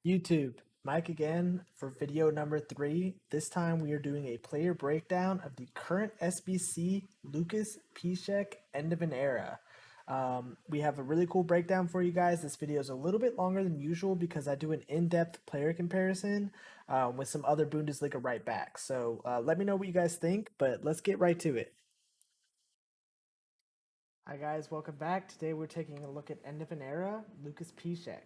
YouTube, Mike again for video number 3. This time we are doing a player breakdown of the current SBC Lucas Piszczek end of an era. We have a really cool breakdown for you guys. This video is a little bit longer than usual because I do an in-depth player comparison with some other Bundesliga right backs. So let me know what you guys think, but let's get right to it. Hi guys, welcome back. Today we're taking a look at end of an era, Lucas Piszczek.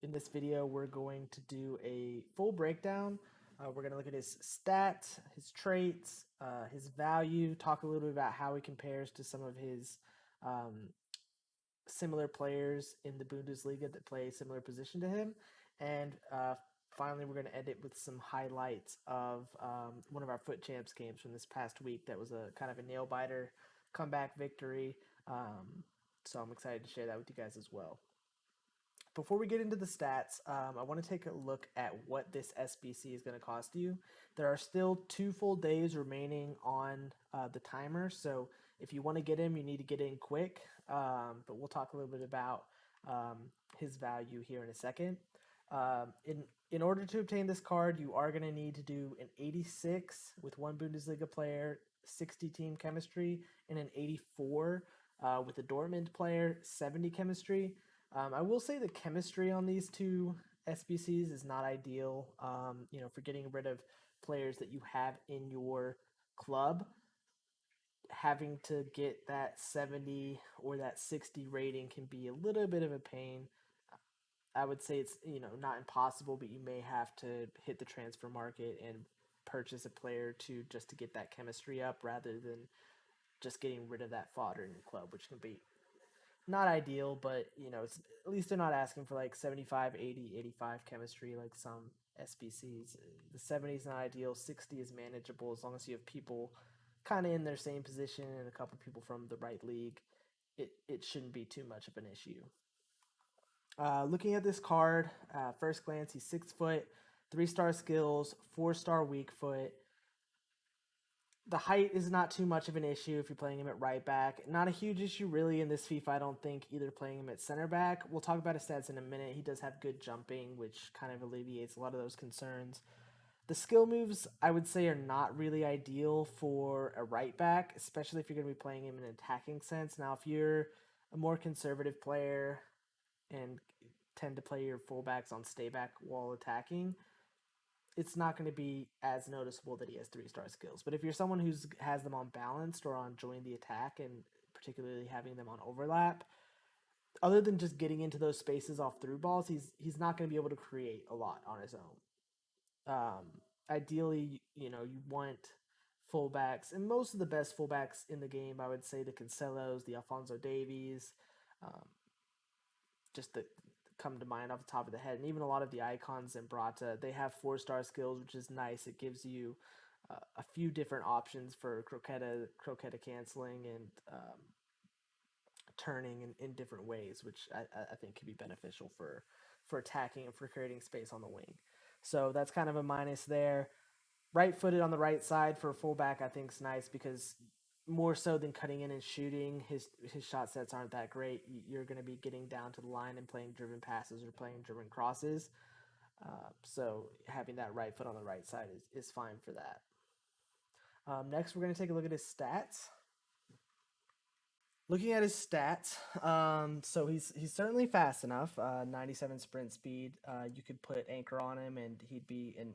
In this video, we're going to do a full breakdown. We're going to look at his stats, his traits, his value, talk a little bit about how he compares to some of his similar players in the Bundesliga that play a similar position to him. And finally, we're going to end it with some highlights of one of our Foot Champs games from this past week that was a kind of a nail biter comeback victory. So I'm excited to share that with you guys as well. Before we get into the stats, I want to take a look at what this SBC is going to cost you. There are still 2 full days remaining on the timer, so if you want to get him, you need to get in quick. But we'll talk a little bit about his value here in a second. In order to obtain this card, you are going to need to do an 86 with one Bundesliga player, 60 team chemistry, and an 84 with a Dortmund player, 70 chemistry. I will say the chemistry on these two SBCs is not ideal. For getting rid of players that you have in your club, having to get that 70 or that 60 rating can be a little bit of a pain. I would say it's not impossible, but you may have to hit the transfer market and purchase a player to get that chemistry up rather than just getting rid of that fodder in your club, which can be not ideal, but it's at least they're not asking for like 75, 80, 85 chemistry like some SBCs. The 70 is not ideal, 60 is manageable as long as you have people kind of in their same position and a couple people from the right league. It shouldn't be too much of an issue. Looking at this card, first glance, he's 6 foot, 3-star skills, 4-star weak foot. The height is not too much of an issue if you're playing him at right back. Not a huge issue really in this FIFA, I don't think, either playing him at center back. We'll talk about his stats in a minute. He does have good jumping, which kind of alleviates a lot of those concerns. The skill moves, I would say, are not really ideal for a right back, especially if you're going to be playing him in an attacking sense. Now, if you're a more conservative player and tend to play your fullbacks on stay back while attacking, it's not going to be as noticeable that he has 3-star skills. But if you're someone who has them on balanced or on join the attack and particularly having them on overlap, other than just getting into those spaces off through balls, he's not going to be able to create a lot on his own. Ideally, you want fullbacks, and most of the best fullbacks in the game, I would say the Cancelos, the Alphonso Davies, um, just the come to mind off the top of the head, and even a lot of the icons in Brata, they have 4-star skills, which is nice. It gives you a few different options for croqueta canceling and turning in different ways, which I think could be beneficial for attacking and for creating space on the wing. So that's kind of a minus there. Right-footed on the right side for a fullback, I think is nice because more so than cutting in and shooting, his shot sets aren't that great. You're going to be getting down to the line and playing driven passes or playing driven crosses. So having that right foot on the right side is fine for that. Next, we're going to take a look at his stats. Looking at his stats, so he's certainly fast enough. 97 sprint speed. You could put anchor on him, and he'd be an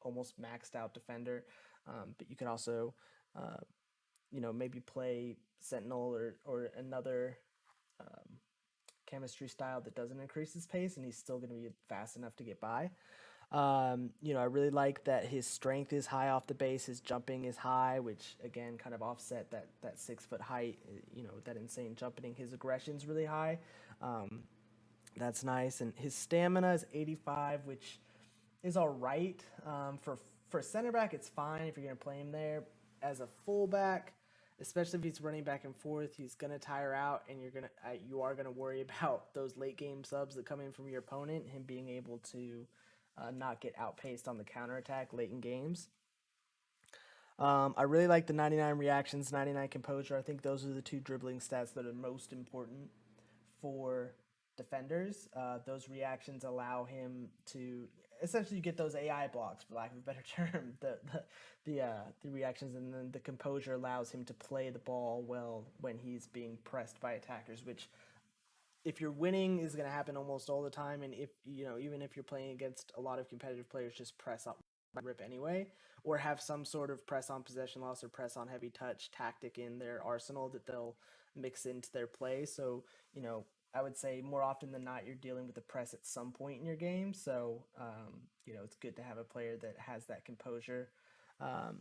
almost maxed out defender. But you could also maybe play Sentinel or another chemistry style that doesn't increase his pace, and he's still going to be fast enough to get by. I really like that his strength is high off the base, his jumping is high, which again kind of offset that 6-foot height. That insane jumping. His aggression's really high. That's nice, and his stamina is 85, which is all right. For center back, it's fine if you're gonna play him there. As a fullback, especially if he's running back and forth, he's gonna tire out, and you are gonna worry about those late game subs that come in from your opponent, him being able to not get outpaced on the counterattack late in games. I really like the 99 reactions, 99 composure. I think those are the 2 dribbling stats that are most important for defenders. Those reactions allow him to essentially get those AI blocks, for lack of a better term. The reactions, and then the composure allows him to play the ball well when he's being pressed by attackers, which if you're winning is going to happen almost all the time. And if even if you're playing against a lot of competitive players, just press up rip anyway, or have some sort of press on possession loss or press on heavy touch tactic in their arsenal that they'll mix into their play. So I would say more often than not you're dealing with the press at some point in your game. So it's good to have a player that has that composure.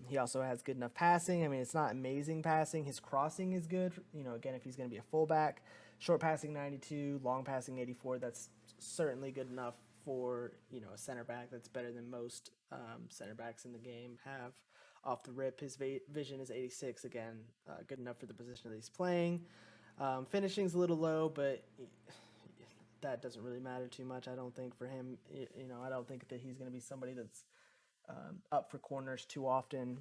He also has good enough passing. I mean, it's not amazing passing. His crossing is good. Again, if he's going to be a fullback, short passing 92, long passing 84. That's certainly good enough for a center back. That's better than most center backs in the game have. Off the rip, his vision is 86. Again, good enough for the position that he's playing. Finishing's a little low, but that doesn't really matter too much. I don't think for him. I don't think that he's going to be somebody that's up for corners too often,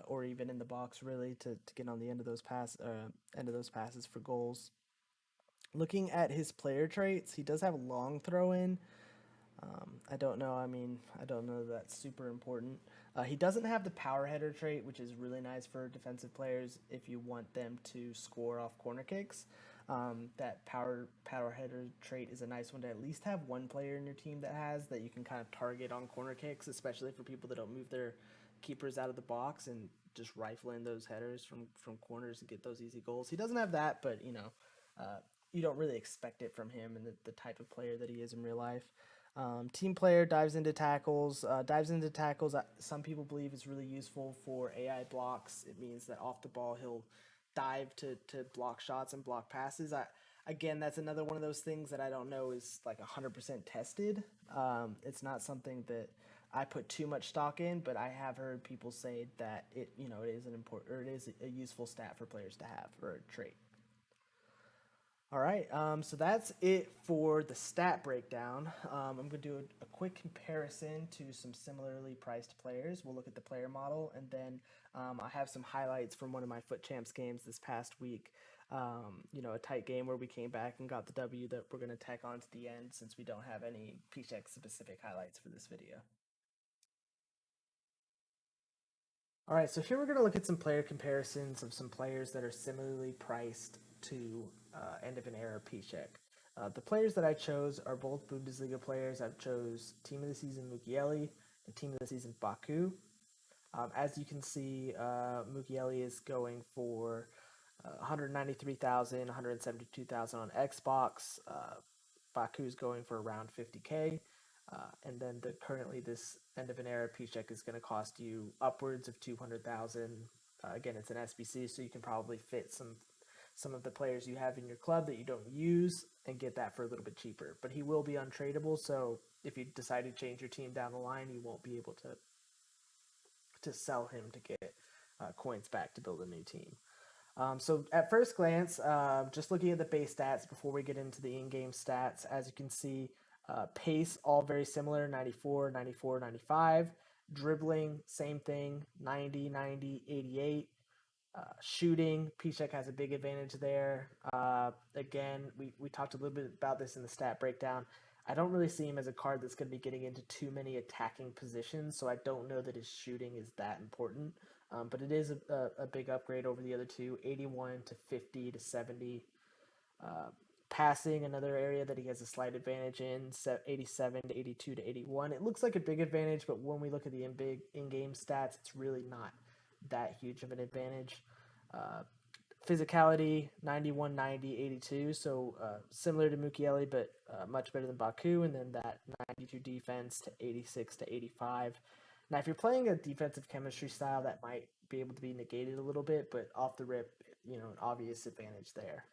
or even in the box really to get on the end of those passes for goals. Looking at his player traits, he does have a long throw in. I don't know. I mean, I don't know that that's super important. He doesn't have the power header trait, which is really nice for defensive players if you want them to score off corner kicks. That power header trait is a nice one to at least have one player in your team that has that you can kind of target on corner kicks, especially for people that don't move their keepers out of the box and just rifle in those headers from corners and get those easy goals. He doesn't have that, but you don't really expect it from him and the type of player that he is in real life. Team player dives into tackles. Some people believe is really useful for AI blocks. It means that off the ball he'll dive to block shots and block passes. Again, that's another one of those things that I don't know is like 100% tested. It's not something that I put too much stock in, but I have heard people say that it is an important or it is a useful stat for players to have or a trait. All right, so that's it for the stat breakdown. I'm going to do a quick comparison to some similarly priced players. We'll look at the player model, and then I have some highlights from one of my Foot Champs games this past week. A tight game where we came back and got the W that we're going to tack on to the end since we don't have any Piszczek specific highlights for this video. All right, so here we're going to look at some player comparisons of some players that are similarly priced to end of an era Piszczek. The players that I chose are both Bundesliga players. I've chose Team of the Season Mukiele and Team of the Season Baku. As you can see, Mukiele is going for 193,000, 172,000 on Xbox. Baku is going for around 50K. And then currently this end of an era Piszczek is going to cost you upwards of 200,000. Again, it's an SBC, so you can probably fit some of the players you have in your club that you don't use and get that for a little bit cheaper. But he will be untradeable, so if you decide to change your team down the line, you won't be able to sell him to get coins back to build a new team. So at first glance, just looking at the base stats before we get into the in-game stats, as you can see, pace, all very similar, 94, 94, 95. Dribbling, same thing, 90, 90, 88. Shooting, Piszczek has a big advantage there. Again, we talked a little bit about this in the stat breakdown. I don't really see him as a card that's going to be getting into too many attacking positions, so I don't know that his shooting is that important. But it is a big upgrade over the other two, 81 to 50 to 70. Passing, another area that he has a slight advantage in, 87 to 82 to 81. It looks like a big advantage, but when we look at the in-game stats, it's really not that huge of an advantage. Physicality, 91, 90, 82. So similar to Mukiele, but much better than Baku. And then that 92 defense to 86 to 85. Now, if you're playing a defensive chemistry style, that might be able to be negated a little bit, but off the rip, an obvious advantage there.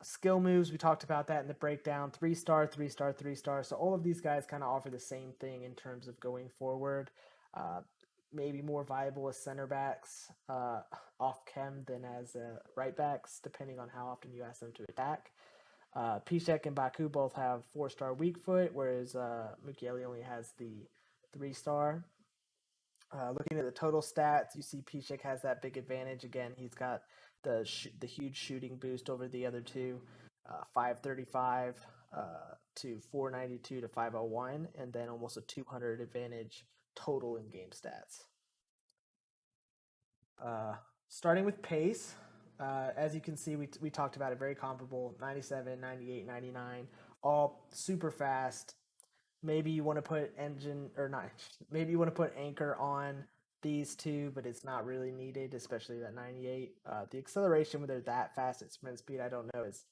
Skill moves, we talked about that in the breakdown. 3-star, 3-star, 3-star. So all of these guys kind of offer the same thing in terms of going forward. Maybe more viable as center backs off chem than as right backs, depending on how often you ask them to attack. Piszczek and Baku both have 4-star weak foot, whereas Mukiele only has the 3-star. Looking at the total stats, you see Piszczek has that big advantage. Again, he's got the huge shooting boost over the other two. 535 to 492 to 501, and then almost a 200 advantage total in game stats. Uh, Starting with pace, as you can see, we talked about it, very comparable, 97, 98, 99, all super fast. Maybe you want to put engine or not, maybe you want to put anchor on these two, but it's not really needed, especially that 98. The acceleration when they're that fast at sprint speed, I don't know is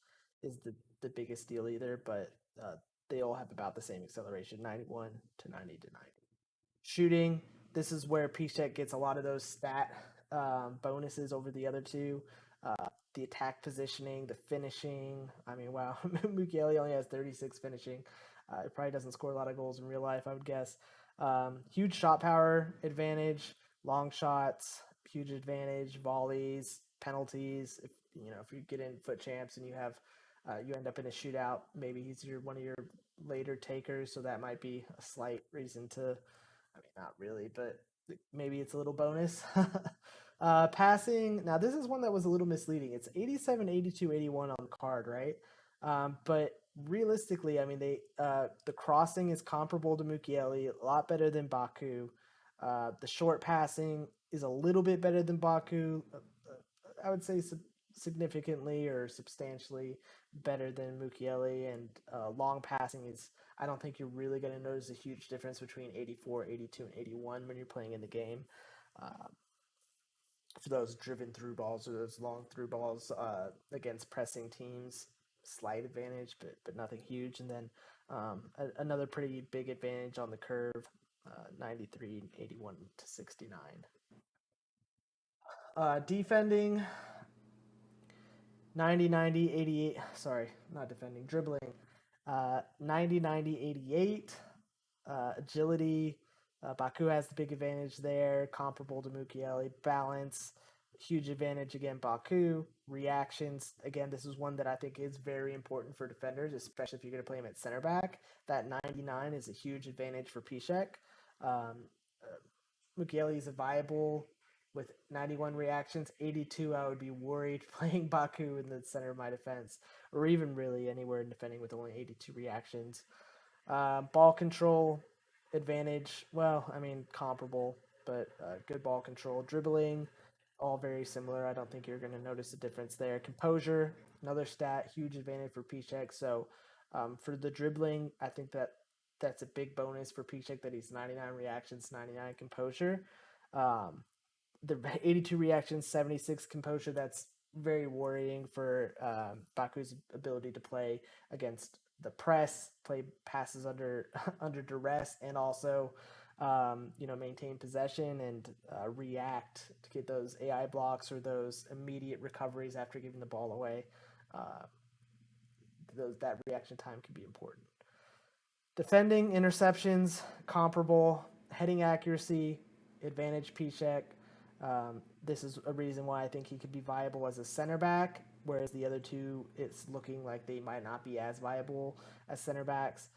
the biggest deal either, but they all have about the same acceleration, 91 to 90 to 90. Shooting, this is where Piszczek gets a lot of those stat bonuses over the other two. The attack positioning, the finishing. I mean, wow, Mukiele only has 36 finishing. It probably doesn't score a lot of goals in real life, I would guess. Huge shot power advantage, long shots, huge advantage, volleys, penalties. If you get in foot champs and you end up in a shootout, maybe he's one of your later takers, so that might be a slight reason to. I mean, not really, but maybe it's a little bonus. Passing. Now, this is one that was a little misleading. It's 87, 82, 81 on the card, right? But realistically, I mean, the crossing is comparable to Mukiele, a lot better than Baku. The short passing is a little bit better than Baku. I would say significantly or substantially better than Mukiele, and long passing is. I don't think you're really going to notice a huge difference between 84, 82, and 81 when you're playing in the game. Uh, for those driven through balls or those long through balls against pressing teams, slight advantage, but nothing huge. And then another pretty big advantage on the curve, 93, 81 to 69. Defending, 90, 90, 88. Sorry, not defending, dribbling. 90, 90, 88. Agility. Baku has the big advantage there, comparable to Mukiele. Balance, huge advantage again. Baku. Reactions, again, this is one that I think is very important for defenders, especially if you're going to play him at center back. That 99 is a huge advantage for Piszczek. Um, Mukiele is a viable with 91 reactions. 82, I would be worried playing Baku in the center of my defense, or even really anywhere in defending with only 82 reactions. Ball control advantage. Well, I mean comparable, but good ball control. Dribbling, all very similar. I don't think you're going to notice a difference there. Composure, another stat, huge advantage for Piszczek. So for the dribbling, I think that's a big bonus for Piszczek that he's 99 reactions, 99 composure. Um, the 82 reactions, 76 composure. That's very worrying for Baku's ability to play against the press, play passes under under duress, and also maintain possession and react to get those AI blocks or those immediate recoveries after giving the ball away. Uh, that reaction time can be important. Defending, interceptions, comparable. Heading accuracy, advantage Piszczek. This is a reason why I think he could be viable as a center back, whereas the other two, it's looking like they might not be as viable as center backs.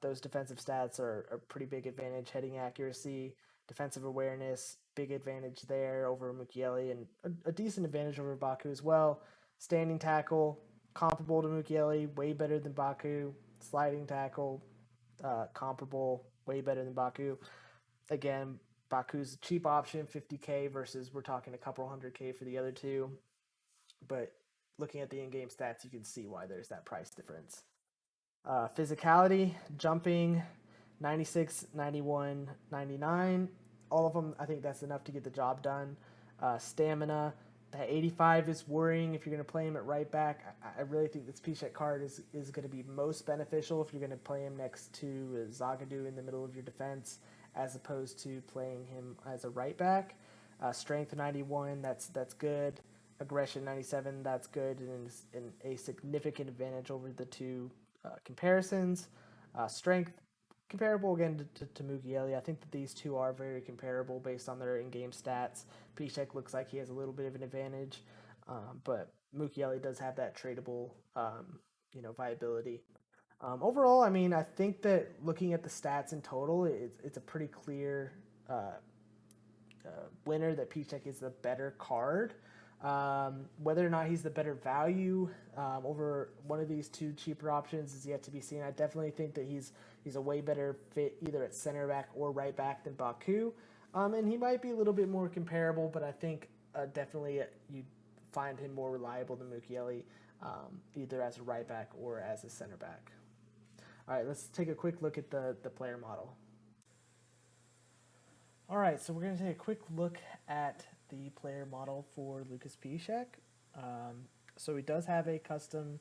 Those defensive stats are a pretty big advantage. Heading accuracy, defensive awareness, big advantage there over Mukiele, and a decent advantage over Baku as well. Standing tackle, comparable to Mukiele, way better than Baku. Sliding tackle, comparable, way better than Baku. Again, Baku's a cheap option, 50K versus we're talking a couple 100K for the other two. But looking at the in-game stats, you can see why there's that price difference. Physicality, jumping, 96, 91, 99. All of them, I think that's enough to get the job done. Stamina, that 85 is worrying if you're going to play him at right back. I really think this Piszczek card is going to be most beneficial if you're going to play him next to Zagadou in the middle of your defense, as opposed to playing him as a right back. Strength 91, that's good. Aggression 97, that's good, and a significant advantage over the two comparisons. Strength comparable again to Mukiele. I think that these two are very comparable based on their in-game stats. Piszczek looks like he has a little bit of an advantage, but Mukiele does have that tradable, viability. Overall, I mean, I think that looking at the stats in total, it's a pretty clear winner that Piszczek is the better card. Whether or not he's the better value over one of these two cheaper options is yet to be seen. I definitely think that he's a way better fit either at center back or right back than Baku, and he might be a little bit more comparable, but I think definitely you find him more reliable than Mukiele, either as a right back or as a center back. All right, let's take a quick look at the player model. All right, so we're going to take a quick look at the player model for Lucas Piszczek. So he does have a custom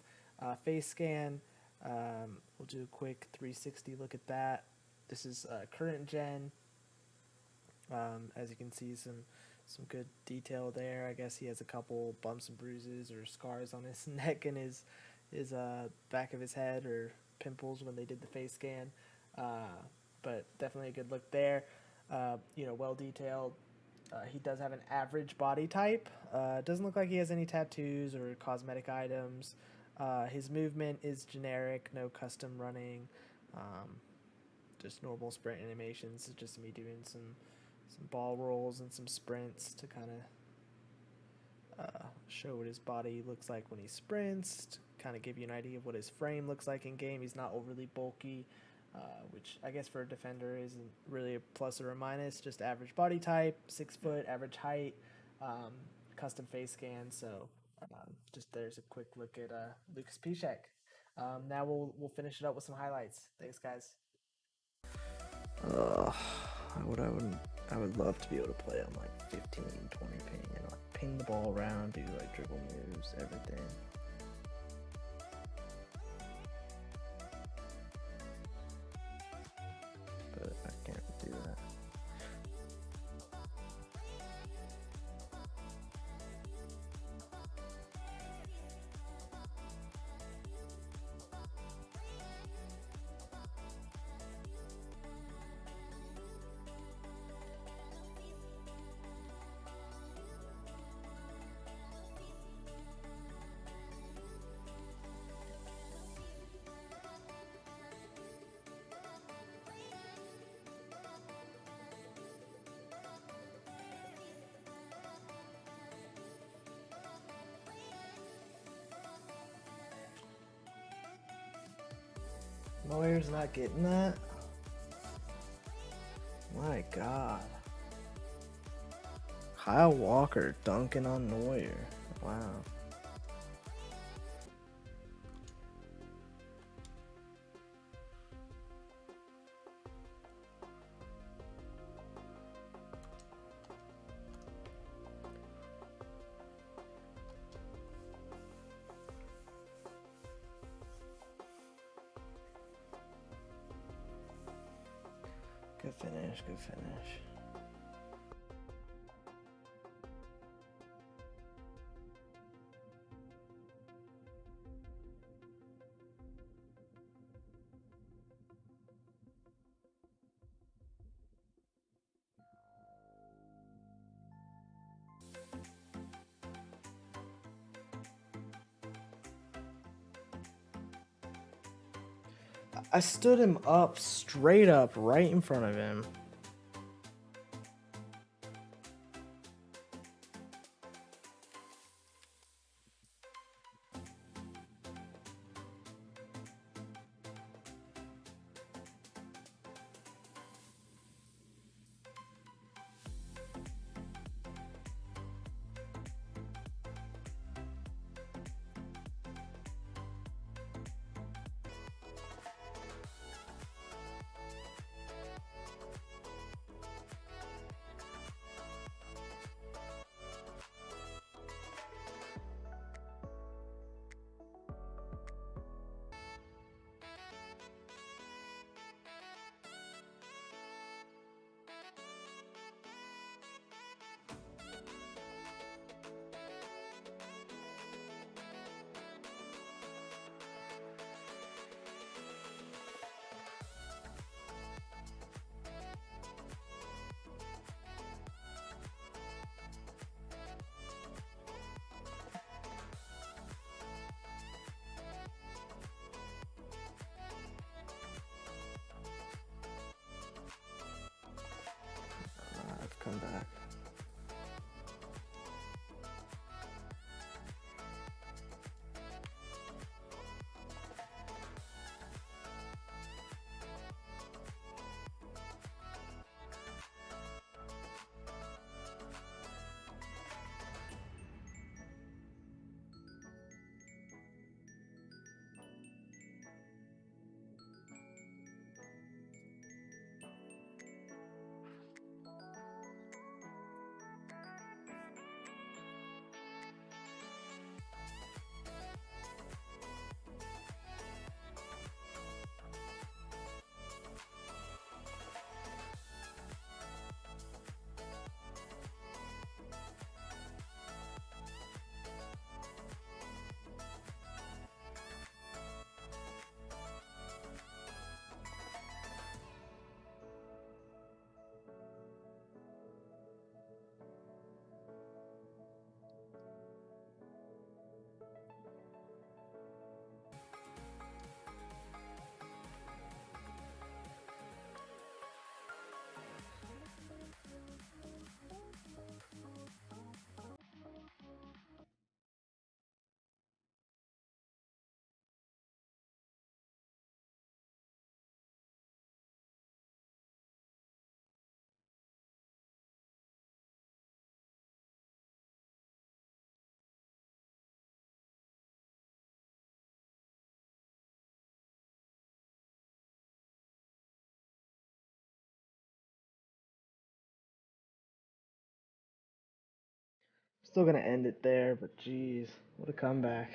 face scan. We'll do a quick 360 look at that. This is current gen. As you can see, some good detail there. I guess he has a couple bumps and bruises or scars on his neck and his back of his head, or pimples when they did the face scan. But definitely a good look there. Well detailed. He does have an average body type. Doesn't look like he has any tattoos or cosmetic items. His movement is generic, no custom running, just normal sprint animations. It's just me doing some ball rolls and some sprints to kind of show what his body looks like when he sprints, to kind of give you an idea of what his frame looks like in game. He's not overly bulky, which I guess for a defender isn't really a plus or a minus. Just average body type, 6 foot, average height, custom face scan. So just there's a quick look at Lucas Piszczek. Now we'll finish it up with some highlights. Thanks, guys. I would love to be able to play on like 15, 20 ping and like ping the ball around, do like dribble moves, everything. But I can't do that. Neuer's not getting that? My God. Kyle Walker dunking on Neuer. Wow. Good finish, good finish. I stood him up straight up right in front of him. I've come back. Still gonna end it there, but geez, what a comeback.